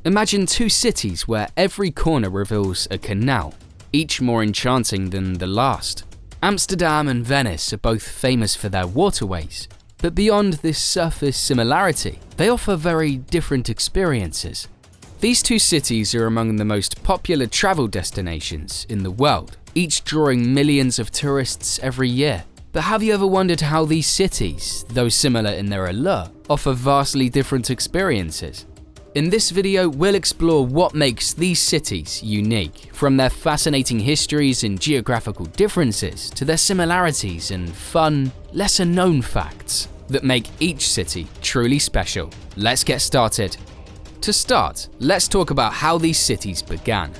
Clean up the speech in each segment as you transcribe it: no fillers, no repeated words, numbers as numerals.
Imagine two cities where every corner reveals a canal, each more enchanting than the last. Amsterdam and Venice are both famous for their waterways, but beyond this surface similarity, they offer very different experiences. These two cities are among the most popular travel destinations in the world, each drawing millions of tourists every year. But have you ever wondered how these cities, though similar in their allure, offer vastly different experiences? In this video, we'll explore what makes these cities unique, from their fascinating histories and geographical differences to their similarities and fun, lesser-known facts that make each city truly special. Let's get started. To start, let's talk about how these cities began.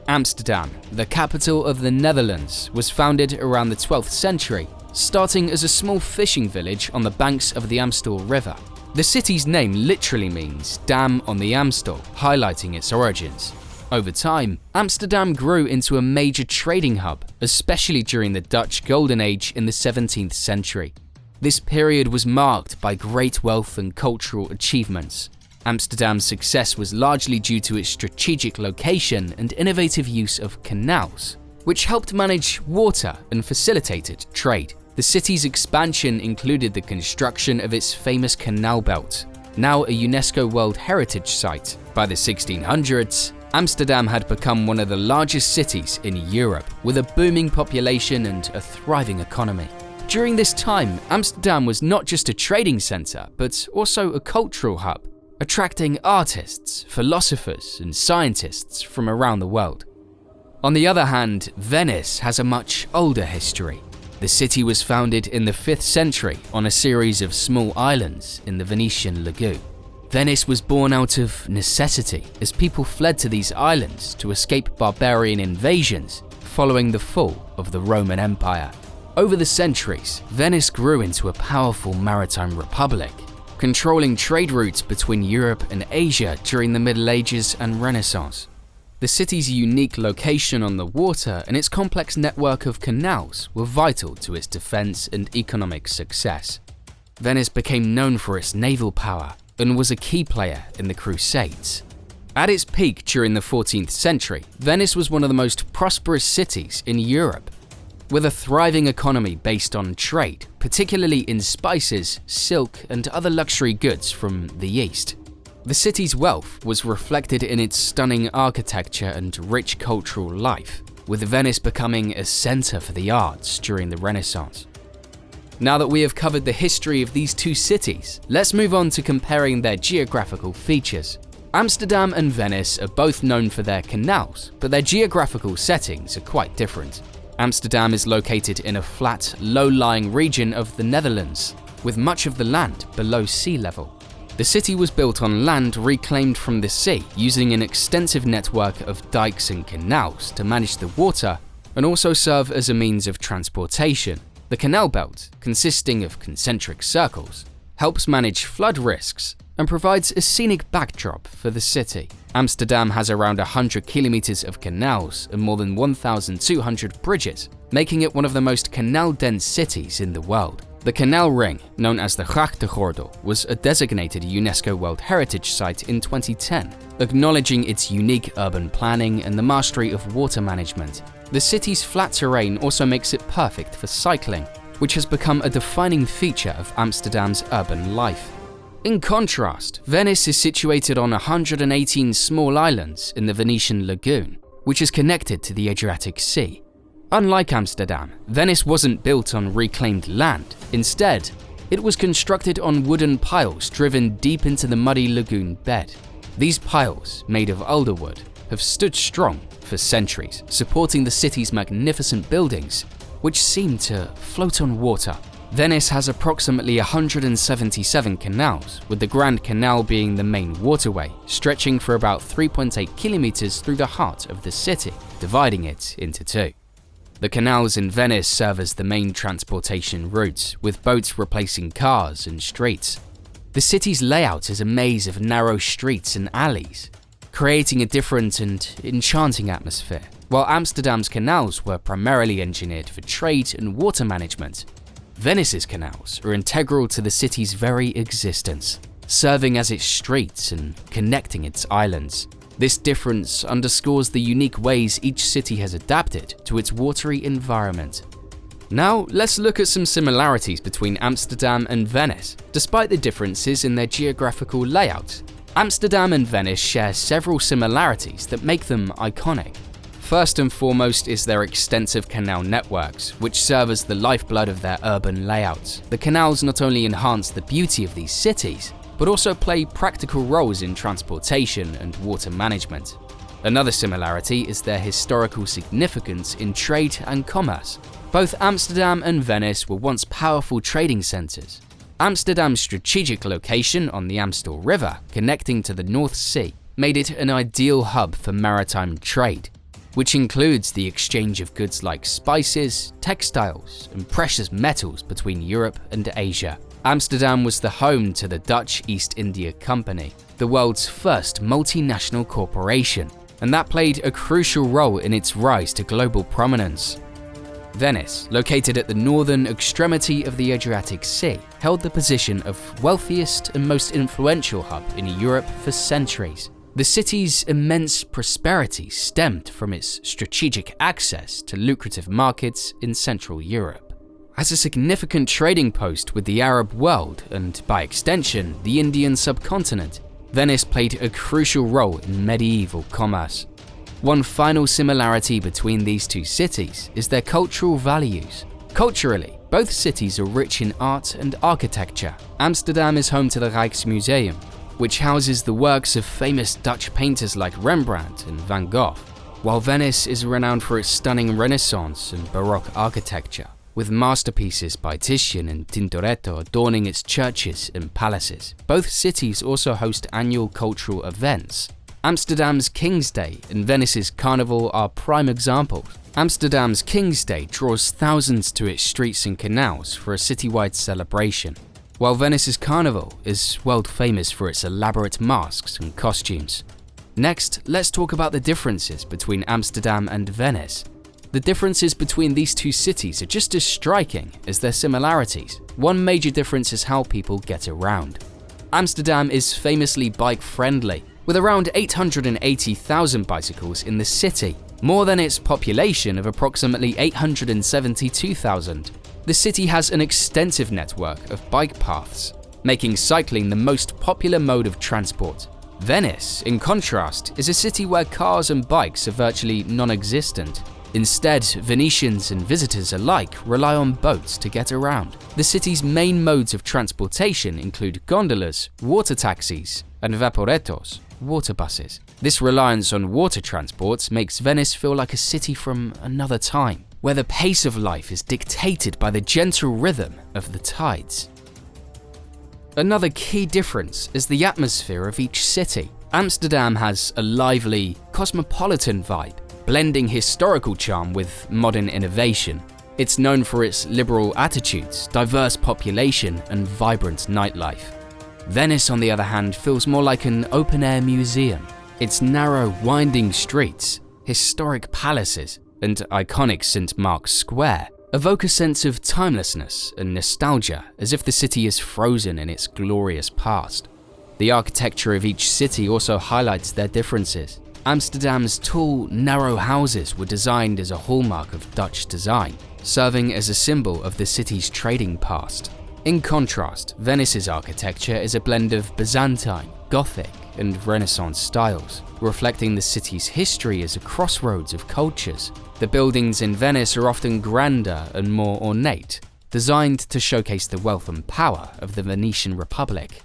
Amsterdam, the capital of the Netherlands, was founded around the 12th century, starting as a small fishing village on the banks of the Amstel River. The city's name literally means dam on the Amstel, highlighting its origins. Over time, Amsterdam grew into a major trading hub, especially during the Dutch Golden Age in the 17th century. This period was marked by great wealth and cultural achievements. Amsterdam's success was largely due to its strategic location and innovative use of canals, which helped manage water and facilitated trade. The city's expansion included the construction of its famous canal belt, now a UNESCO World Heritage Site. By the 1600s, Amsterdam had become one of the largest cities in Europe, with a booming population and a thriving economy. During this time, Amsterdam was not just a trading center, but also a cultural hub, attracting artists, philosophers, and scientists from around the world. On the other hand, Venice has a much older history. The city was founded in the 5th century on a series of small islands in the Venetian lagoon. Venice was born out of necessity as people fled to these islands to escape barbarian invasions following the fall of the Roman Empire. Over the centuries, Venice grew into a powerful maritime republic, controlling trade routes between Europe and Asia during the Middle Ages and Renaissance. The city's unique location on the water and its complex network of canals were vital to its defense and economic success. Venice became known for its naval power and was a key player in the Crusades. At its peak during the 14th century, Venice was one of the most prosperous cities in Europe, with a thriving economy based on trade, particularly in spices, silk, and other luxury goods from the East. The city's wealth was reflected in its stunning architecture and rich cultural life, with Venice becoming a center for the arts during the Renaissance. Now that we have covered the history of these two cities, let's move on to comparing their geographical features. Amsterdam and Venice are both known for their canals, but their geographical settings are quite different. Amsterdam is located in a flat, low-lying region of the Netherlands, with much of the land below sea level. The city was built on land reclaimed from the sea, using an extensive network of dikes and canals to manage the water and also serve as a means of transportation. The canal belt, consisting of concentric circles, helps manage flood risks and provides a scenic backdrop for the city. Amsterdam has around 100 kilometers of canals and more than 1,200 bridges, making it one of the most canal-dense cities in the world. The canal ring, known as the Grachtengordel, was a designated UNESCO World Heritage Site in 2010, acknowledging its unique urban planning and the mastery of water management. The city's flat terrain also makes it perfect for cycling, which has become a defining feature of Amsterdam's urban life. In contrast, Venice is situated on 118 small islands in the Venetian lagoon, which is connected to the Adriatic Sea. Unlike Amsterdam, Venice wasn't built on reclaimed land. Instead, it was constructed on wooden piles driven deep into the muddy lagoon bed. These piles, made of alderwood, have stood strong for centuries, supporting the city's magnificent buildings, which seem to float on water. Venice has approximately 177 canals, with the Grand Canal being the main waterway, stretching for about 3.8 kilometers through the heart of the city, dividing it into two. The canals in Venice serve as the main transportation routes, with boats replacing cars and streets. The city's layout is a maze of narrow streets and alleys, creating a different and enchanting atmosphere. While Amsterdam's canals were primarily engineered for trade and water management, Venice's canals are integral to the city's very existence. serving as its streets and connecting its islands. This difference underscores the unique ways each city has adapted to its watery environment. Now, let's look at some similarities between Amsterdam and Venice. Despite the differences in their geographical layout, Amsterdam and Venice share several similarities that make them iconic. First and foremost is their extensive canal networks, which serve as the lifeblood of their urban layouts. The canals not only enhance the beauty of these cities, but also play practical roles in transportation and water management. Another similarity is their historical significance in trade and commerce. Both Amsterdam and Venice were once powerful trading centers. Amsterdam's strategic location on the Amstel River, connecting to the North Sea, made it an ideal hub for maritime trade, which includes the exchange of goods like spices, textiles, and precious metals between Europe and Asia. Amsterdam was the home to the Dutch East India Company, the world's first multinational corporation, and that played a crucial role in its rise to global prominence. Venice, located at the northern extremity of the Adriatic Sea, held the position of wealthiest and most influential hub in Europe for centuries. The city's immense prosperity stemmed from its strategic access to lucrative markets in Central Europe. As a significant trading post with the Arab world and, by extension, the Indian subcontinent, Venice played a crucial role in medieval commerce. One final similarity between these two cities is their cultural values. Culturally, both cities are rich in art and architecture. Amsterdam is home to the Rijksmuseum, which houses the works of famous Dutch painters like Rembrandt and Van Gogh, while Venice is renowned for its stunning Renaissance and Baroque architecture, with masterpieces by Titian and Tintoretto adorning its churches and palaces. Both cities also host annual cultural events. Amsterdam's King's Day and Venice's Carnival are prime examples. Amsterdam's King's Day draws thousands to its streets and canals for a citywide celebration, while Venice's Carnival is world famous for its elaborate masks and costumes. Next, let's talk about the differences between Amsterdam and Venice. The differences between these two cities are just as striking as their similarities. One major difference is how people get around. Amsterdam is famously bike-friendly, with around 880,000 bicycles in the city, more than its population of approximately 872,000. The city has an extensive network of bike paths, making cycling the most popular mode of transport. Venice, in contrast, is a city where cars and bikes are virtually non-existent. Instead, Venetians and visitors alike rely on boats to get around. The city's main modes of transportation include gondolas, water taxis, and vaporettos, water buses. This reliance on water transports makes Venice feel like a city from another time, where the pace of life is dictated by the gentle rhythm of the tides. Another key difference is the atmosphere of each city. Amsterdam has a lively, cosmopolitan vibe, blending historical charm with modern innovation. It's known for its liberal attitudes, diverse population, and vibrant nightlife. Venice, on the other hand, feels more like an open-air museum. Its narrow, winding streets, historic palaces, and iconic St. Mark's Square evoke a sense of timelessness and nostalgia, as if the city is frozen in its glorious past. The architecture of each city also highlights their differences. Amsterdam's tall, narrow houses were designed as a hallmark of Dutch design, serving as a symbol of the city's trading past. In contrast, Venice's architecture is a blend of Byzantine, Gothic, and Renaissance styles, reflecting the city's history as a crossroads of cultures. The buildings in Venice are often grander and more ornate, designed to showcase the wealth and power of the Venetian Republic.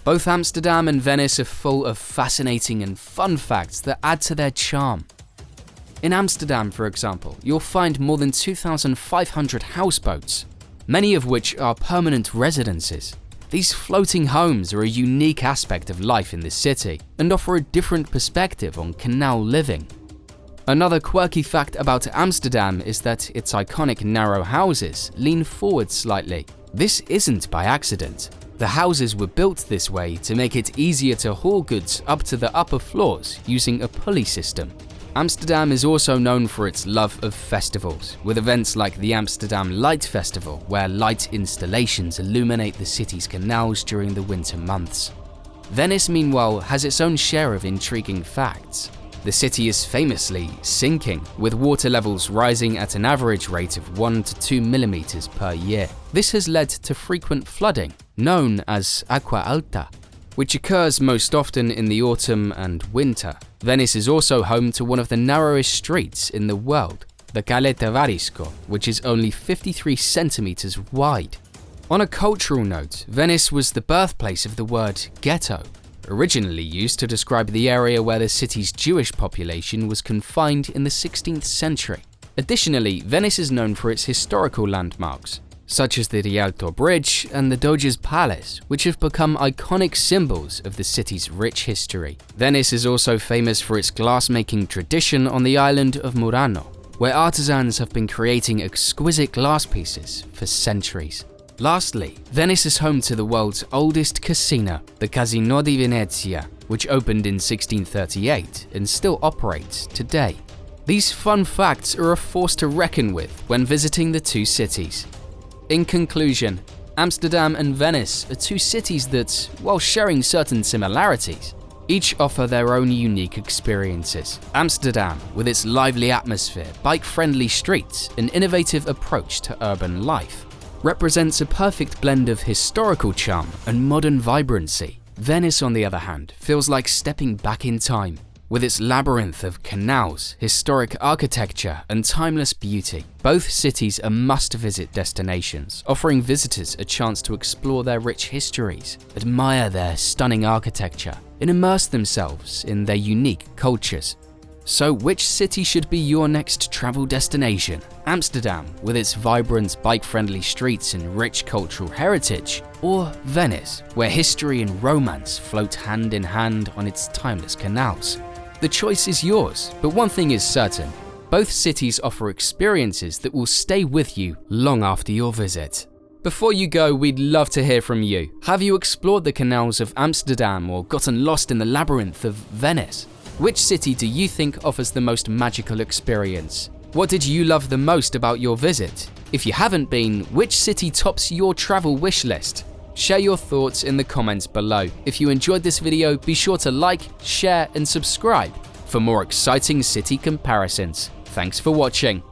Both Amsterdam and Venice are full of fascinating and fun facts that add to their charm. In Amsterdam, for example, you'll find more than 2,500 houseboats, many of which are permanent residences. These floating homes are a unique aspect of life in the city and offer a different perspective on canal living. Another quirky fact about Amsterdam is that its iconic narrow houses lean forward slightly. This isn't by accident. The houses were built this way to make it easier to haul goods up to the upper floors using a pulley system. Amsterdam is also known for its love of festivals, with events like the Amsterdam Light Festival, where light installations illuminate the city's canals during the winter months. Venice, meanwhile, has its own share of intriguing facts. The city is famously sinking, with water levels rising at an average rate of 1 to 2 millimeters per year. This has led to frequent flooding, known as acqua alta, which occurs most often in the autumn and winter. Venice is also home to one of the narrowest streets in the world, the Caleta Varisco, which is only 53 centimeters wide. On a cultural note, Venice was the birthplace of the word ghetto, originally used to describe the area where the city's Jewish population was confined in the 16th century. Additionally, Venice is known for its historical landmarks, such as the Rialto Bridge and the Doge's Palace, which have become iconic symbols of the city's rich history. Venice is also famous for its glass-making tradition on the island of Murano, where artisans have been creating exquisite glass pieces for centuries. Lastly, Venice is home to the world's oldest casino, the Casino di Venezia, which opened in 1638 and still operates today. These fun facts are a force to reckon with when visiting the two cities. In conclusion, Amsterdam and Venice are two cities that, while sharing certain similarities, each offer their own unique experiences. Amsterdam, with its lively atmosphere, bike-friendly streets, and innovative approach to urban life, represents a perfect blend of historical charm and modern vibrancy. Venice, on the other hand, feels like stepping back in time, with its labyrinth of canals, historic architecture, and timeless beauty. Both cities are must-visit destinations, offering visitors a chance to explore their rich histories, admire their stunning architecture, and immerse themselves in their unique cultures. So which city should be your next travel destination? Amsterdam, with its vibrant bike-friendly streets and rich cultural heritage, or Venice, where history and romance float hand in hand on its timeless canals? The choice is yours, but one thing is certain: both cities offer experiences that will stay with you long after your visit. Before you go, we'd love to hear from you. Have you explored the canals of Amsterdam or gotten lost in the labyrinth of Venice? Which city do you think offers the most magical experience? What did you love the most about your visit? If you haven't been, which city tops your travel wish list? Share your thoughts in the comments below. If you enjoyed this video, be sure to like, share, and subscribe for more exciting city comparisons. Thanks for watching.